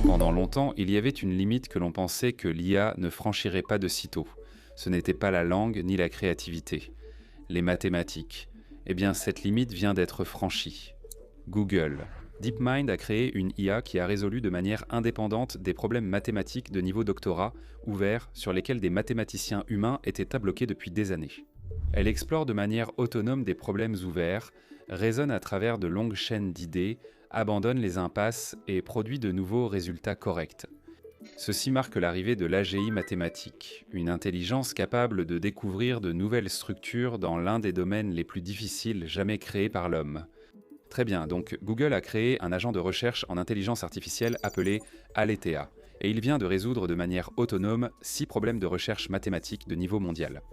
Pendant longtemps, il y avait une limite que l'on pensait que l'IA ne franchirait pas de sitôt. Ce n'était pas la langue ni la créativité. Les mathématiques. Eh bien, cette limite vient d'être franchie. Google. DeepMind a créé une IA qui a résolu de manière indépendante des problèmes mathématiques de niveau doctorat ouverts sur lesquels des mathématiciens humains étaient à bloquer depuis des années. Elle explore de manière autonome des problèmes ouverts, raisonne à travers de longues chaînes d'idées, abandonne les impasses et produit de nouveaux résultats corrects. Ceci marque l'arrivée de l'AGI mathématique, une intelligence capable de découvrir de nouvelles structures dans l'un des domaines les plus difficiles jamais créés par l'homme. Très bien, donc Google a créé un agent de recherche en intelligence artificielle appelé Aletheia, et il vient de résoudre de manière autonome 6 problèmes de recherche mathématique de niveau mondial.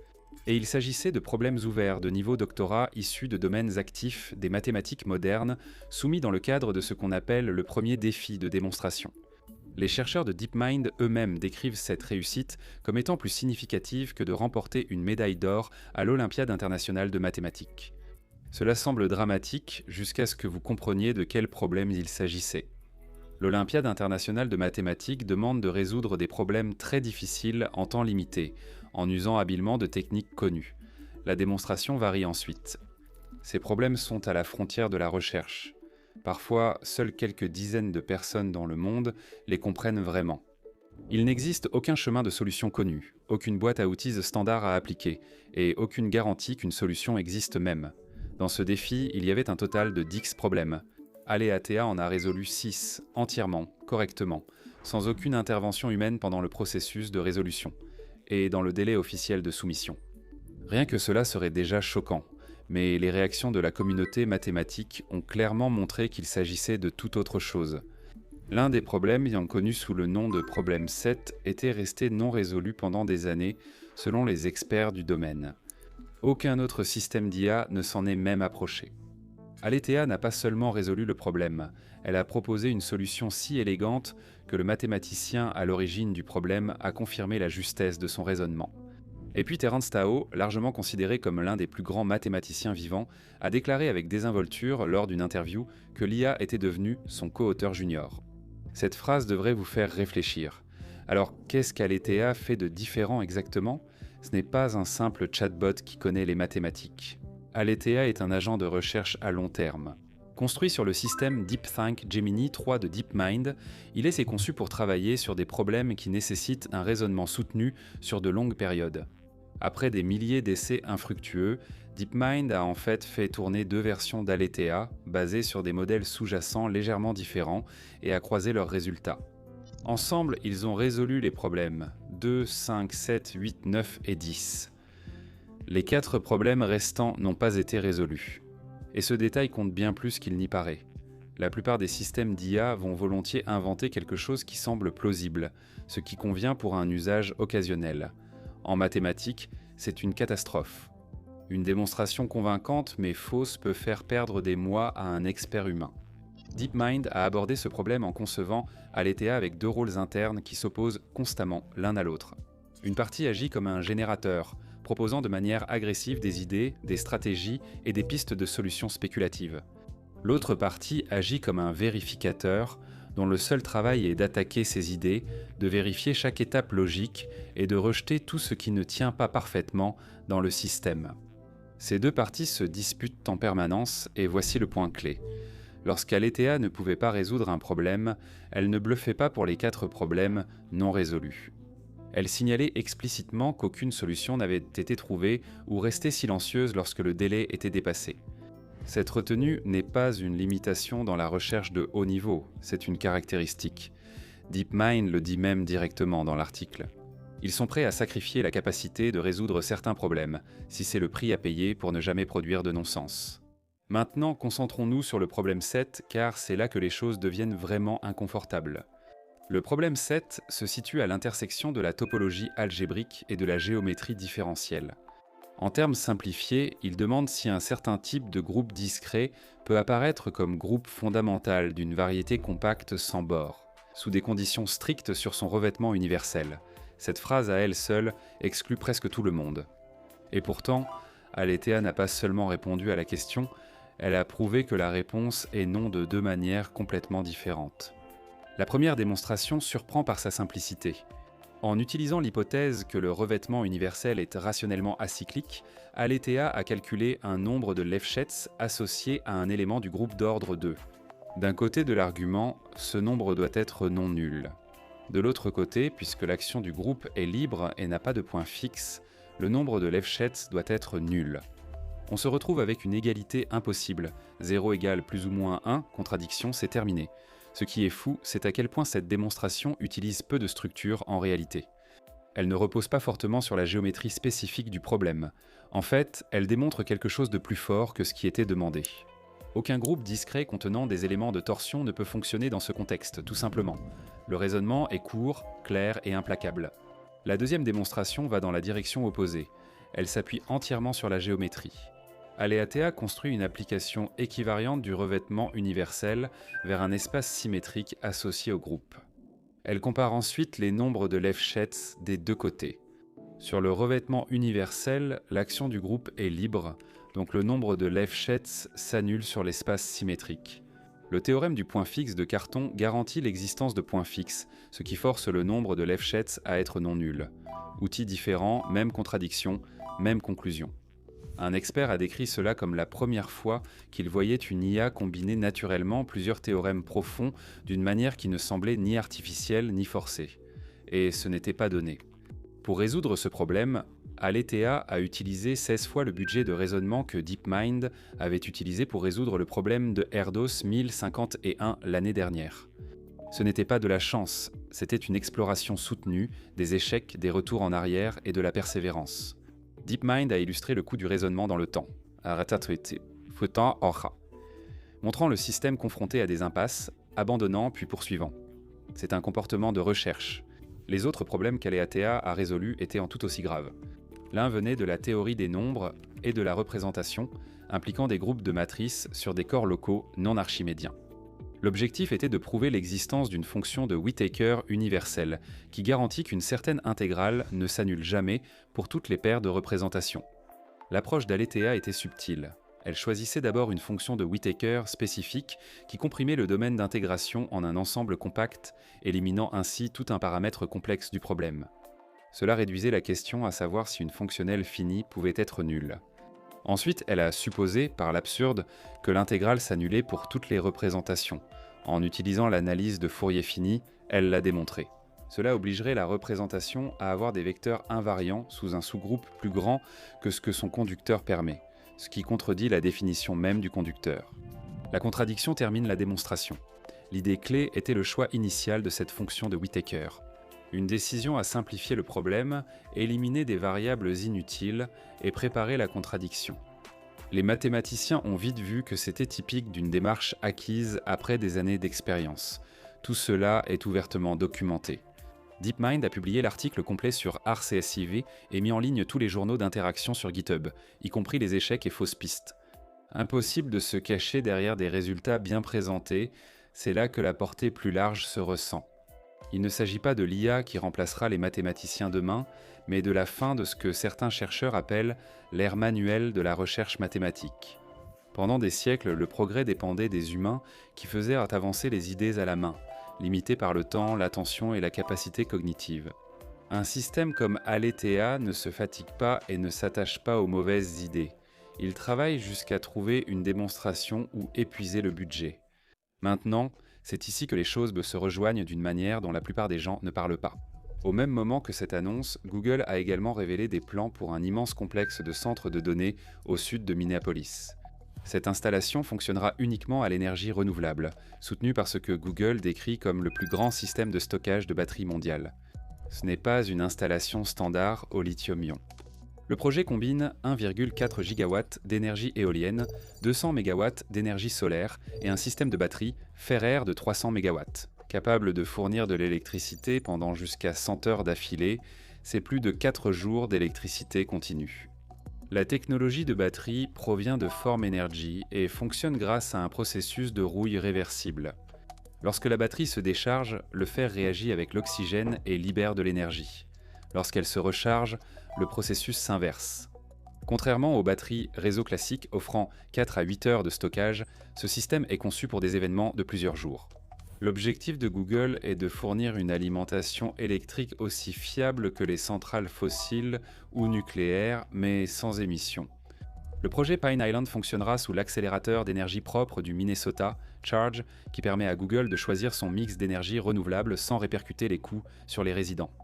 Et il s'agissait de problèmes ouverts de niveau doctorat issus de domaines actifs des mathématiques modernes, soumis dans le cadre de ce qu'on appelle le premier défi de démonstration. Les chercheurs de DeepMind eux-mêmes décrivent cette réussite comme étant plus significative que de remporter une médaille d'or à l'Olympiade internationale de mathématiques. Cela semble dramatique jusqu'à ce que vous compreniez de quels problèmes il s'agissait. L'Olympiade internationale de mathématiques demande de résoudre des problèmes très difficiles en temps limité, en usant habilement de techniques connues. La démonstration varie ensuite. Ces problèmes sont à la frontière de la recherche. Parfois, seules quelques dizaines de personnes dans le monde les comprennent vraiment. Il n'existe aucun chemin de solution connu, aucune boîte à outils standard à appliquer, et aucune garantie qu'une solution existe même. Dans ce défi, il y avait un total de 10 problèmes. Aletheia en a résolu 6, entièrement, correctement, sans aucune intervention humaine pendant le processus de résolution, et dans le délai officiel de soumission. Rien que cela serait déjà choquant, mais les réactions de la communauté mathématique ont clairement montré qu'il s'agissait de toute autre chose. L'un des problèmes, ayant connu sous le nom de problème 7, était resté non résolu pendant des années, selon les experts du domaine. Aucun autre système d'IA ne s'en est même approché. Aletheia n'a pas seulement résolu le problème, elle a proposé une solution si élégante que le mathématicien à l'origine du problème a confirmé la justesse de son raisonnement. Et puis Terence Tao, largement considéré comme l'un des plus grands mathématiciens vivants, a déclaré avec désinvolture lors d'une interview que l'IA était devenue son co-auteur junior. Cette phrase devrait vous faire réfléchir. Alors qu'est-ce qu'Aletheia fait de différent exactement ? Ce n'est pas un simple chatbot qui connaît les mathématiques. Aletheia est un agent de recherche à long terme. Construit sur le système DeepThink Gemini 3 de DeepMind, il est conçu pour travailler sur des problèmes qui nécessitent un raisonnement soutenu sur de longues périodes. Après des milliers d'essais infructueux, DeepMind a en fait tourner 2 versions d'Aletheia, basées sur des modèles sous-jacents légèrement différents, et a croisé leurs résultats. Ensemble, ils ont résolu les problèmes 2, 5, 7, 8, 9 et 10. Les 4 problèmes restants n'ont pas été résolus. Et ce détail compte bien plus qu'il n'y paraît. La plupart des systèmes d'IA vont volontiers inventer quelque chose qui semble plausible, ce qui convient pour un usage occasionnel. En mathématiques, c'est une catastrophe. Une démonstration convaincante mais fausse peut faire perdre des mois à un expert humain. DeepMind a abordé ce problème en concevant Aletheia avec 2 rôles internes qui s'opposent constamment l'un à l'autre. Une partie agit comme un générateur, proposant de manière agressive des idées, des stratégies et des pistes de solutions spéculatives. L'autre partie agit comme un vérificateur, dont le seul travail est d'attaquer ces idées, de vérifier chaque étape logique et de rejeter tout ce qui ne tient pas parfaitement dans le système. Ces 2 parties se disputent en permanence et voici le point clé. Lorsqu'Aletheia ne pouvait pas résoudre un problème, elle ne bluffait pas pour les 4 problèmes non résolus. Elle signalait explicitement qu'aucune solution n'avait été trouvée ou restait silencieuse lorsque le délai était dépassé. Cette retenue n'est pas une limitation dans la recherche de haut niveau, c'est une caractéristique. DeepMind le dit même directement dans l'article. Ils sont prêts à sacrifier la capacité de résoudre certains problèmes, si c'est le prix à payer pour ne jamais produire de non-sens. Maintenant, concentrons-nous sur le problème 7, car c'est là que les choses deviennent vraiment inconfortables. Le problème 7 se situe à l'intersection de la topologie algébrique et de la géométrie différentielle. En termes simplifiés, il demande si un certain type de groupe discret peut apparaître comme groupe fondamental d'une variété compacte sans bord, sous des conditions strictes sur son revêtement universel. Cette phrase à elle seule exclut presque tout le monde. Et pourtant, Aletheia n'a pas seulement répondu à la question, elle a prouvé que la réponse est non de 2 manières complètement différentes. La première démonstration surprend par sa simplicité. En utilisant l'hypothèse que le revêtement universel est rationnellement acyclique, Aletheia a calculé un nombre de Lefschetz associé à un élément du groupe d'ordre 2. D'un côté de l'argument, ce nombre doit être non nul. De l'autre côté, puisque l'action du groupe est libre et n'a pas de point fixe, le nombre de Lefschetz doit être nul. On se retrouve avec une égalité impossible. 0 égale plus ou moins 1, contradiction, c'est terminé. Ce qui est fou, c'est à quel point cette démonstration utilise peu de structure en réalité. Elle ne repose pas fortement sur la géométrie spécifique du problème. En fait, elle démontre quelque chose de plus fort que ce qui était demandé. Aucun groupe discret contenant des éléments de torsion ne peut fonctionner dans ce contexte, tout simplement. Le raisonnement est court, clair et implacable. La deuxième démonstration va dans la direction opposée. Elle s'appuie entièrement sur la géométrie. Aletheia construit une application équivariante du revêtement universel vers un espace symétrique associé au groupe. Elle compare ensuite les nombres de Lefschetz des deux côtés. Sur le revêtement universel, l'action du groupe est libre, donc le nombre de Lefschetz s'annule sur l'espace symétrique. Le théorème du point fixe de Carton garantit l'existence de points fixes, ce qui force le nombre de Lefschetz à être non nul. Outils différents, même contradiction, même conclusion. Un expert a décrit cela comme la première fois qu'il voyait une IA combiner naturellement plusieurs théorèmes profonds d'une manière qui ne semblait ni artificielle ni forcée. Et ce n'était pas donné. Pour résoudre ce problème, Aletheia a utilisé 16 fois le budget de raisonnement que DeepMind avait utilisé pour résoudre le problème de Erdos 1051 l'année dernière. Ce n'était pas de la chance, c'était une exploration soutenue, des échecs, des retours en arrière et de la persévérance. DeepMind a illustré le coût du raisonnement dans le temps, montrant le système confronté à des impasses, abandonnant puis poursuivant. C'est un comportement de recherche. Les autres problèmes qu'Aletheia a résolus étaient en tout aussi graves. L'un venait de la théorie des nombres et de la représentation, impliquant des groupes de matrices sur des corps locaux non archimédiens. L'objectif était de prouver l'existence d'une fonction de Whittaker universelle, qui garantit qu'une certaine intégrale ne s'annule jamais pour toutes les paires de représentations. L'approche d'Aletheia était subtile. Elle choisissait d'abord une fonction de Whittaker spécifique qui comprimait le domaine d'intégration en un ensemble compact, éliminant ainsi tout un paramètre complexe du problème. Cela réduisait la question à savoir si une fonctionnelle finie pouvait être nulle. Ensuite, elle a supposé, par l'absurde, que l'intégrale s'annulait pour toutes les représentations. En utilisant l'analyse de Fourier fini, elle l'a démontré. Cela obligerait la représentation à avoir des vecteurs invariants sous un sous-groupe plus grand que ce que son conducteur permet, ce qui contredit la définition même du conducteur. La contradiction termine la démonstration. L'idée clé était le choix initial de cette fonction de Whittaker. Une décision à simplifier le problème, éliminer des variables inutiles et préparer la contradiction. Les mathématiciens ont vite vu que c'était typique d'une démarche acquise après des années d'expérience. Tout cela est ouvertement documenté. DeepMind a publié l'article complet sur RCSIV et mis en ligne tous les journaux d'interaction sur GitHub, y compris les échecs et fausses pistes. Impossible de se cacher derrière des résultats bien présentés, c'est là que la portée plus large se ressent. Il ne s'agit pas de l'IA qui remplacera les mathématiciens demain, mais de la fin de ce que certains chercheurs appellent l'ère manuelle de la recherche mathématique. Pendant des siècles, le progrès dépendait des humains qui faisaient avancer les idées à la main, limités par le temps, l'attention et la capacité cognitive. Un système comme Aletheia ne se fatigue pas et ne s'attache pas aux mauvaises idées. Il travaille jusqu'à trouver une démonstration ou épuiser le budget. Maintenant, c'est ici que les choses se rejoignent d'une manière dont la plupart des gens ne parlent pas. Au même moment que cette annonce, Google a également révélé des plans pour un immense complexe de centres de données au sud de Minneapolis. Cette installation fonctionnera uniquement à l'énergie renouvelable, soutenue par ce que Google décrit comme le plus grand système de stockage de batteries mondial. Ce n'est pas une installation standard au lithium-ion. Le projet combine 1,4 GW d'énergie éolienne, 200 MW d'énergie solaire et un système de batterie Ferrer de 300 MW. Capable de fournir de l'électricité pendant jusqu'à 100 heures d'affilée, c'est plus de 4 jours d'électricité continue. La technologie de batterie provient de Form Energy et fonctionne grâce à un processus de rouille réversible. Lorsque la batterie se décharge, le fer réagit avec l'oxygène et libère de l'énergie. Lorsqu'elle se recharge, le processus s'inverse. Contrairement aux batteries réseau classiques offrant 4 à 8 heures de stockage, ce système est conçu pour des événements de plusieurs jours. L'objectif de Google est de fournir une alimentation électrique aussi fiable que les centrales fossiles ou nucléaires, mais sans émissions. Le projet Pine Island fonctionnera sous l'accélérateur d'énergie propre du Minnesota, Charge, qui permet à Google de choisir son mix d'énergie renouvelable sans répercuter les coûts sur les résidents.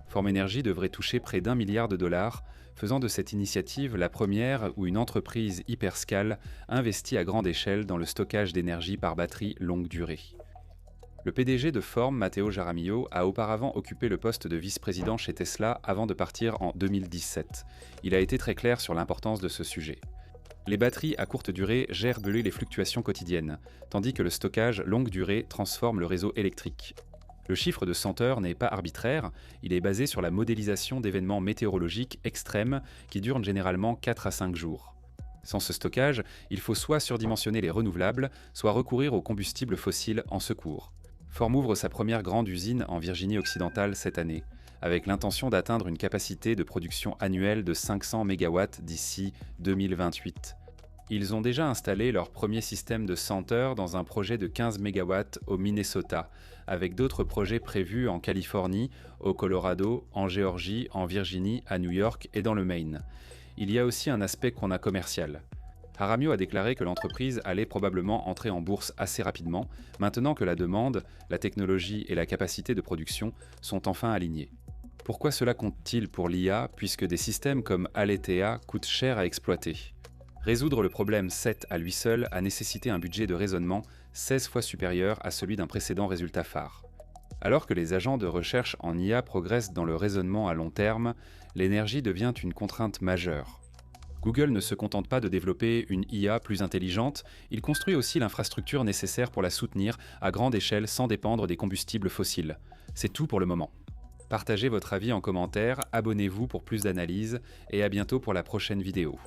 Form Energy devrait toucher près d'1 milliard de dollars, faisant de cette initiative la première où une entreprise hyperscale investit à grande échelle dans le stockage d'énergie par batterie longue durée. Le PDG de Form, Matteo Jaramillo, a auparavant occupé le poste de vice-président chez Tesla avant de partir en 2017. Il a été très clair sur l'importance de ce sujet. Les batteries à courte durée gèrent les fluctuations quotidiennes, tandis que le stockage longue durée transforme le réseau électrique. Le chiffre de 100 heures n'est pas arbitraire, il est basé sur la modélisation d'événements météorologiques extrêmes qui durent généralement 4 à 5 jours. Sans ce stockage, il faut soit surdimensionner les renouvelables, soit recourir aux combustibles fossiles en secours. Form ouvre sa première grande usine en Virginie occidentale cette année, avec l'intention d'atteindre une capacité de production annuelle de 500 MW d'ici 2028. Ils ont déjà installé leur premier système de 100 heures dans un projet de 15 MW au Minnesota, avec d'autres projets prévus en Californie, au Colorado, en Géorgie, en Virginie, à New York et dans le Maine. Il y a aussi un aspect qu'on a commercial. Jaramillo a déclaré que l'entreprise allait probablement entrer en bourse assez rapidement, maintenant que la demande, la technologie et la capacité de production sont enfin alignées. Pourquoi cela compte-t-il pour l'IA, puisque des systèmes comme Aletheia coûtent cher à exploiter ? Résoudre le problème 7 à lui seul a nécessité un budget de raisonnement 16 fois supérieur à celui d'un précédent résultat phare. Alors que les agents de recherche en IA progressent dans le raisonnement à long terme, l'énergie devient une contrainte majeure. Google ne se contente pas de développer une IA plus intelligente, il construit aussi l'infrastructure nécessaire pour la soutenir à grande échelle sans dépendre des combustibles fossiles. C'est tout pour le moment. Partagez votre avis en commentaire, abonnez-vous pour plus d'analyses et à bientôt pour la prochaine vidéo.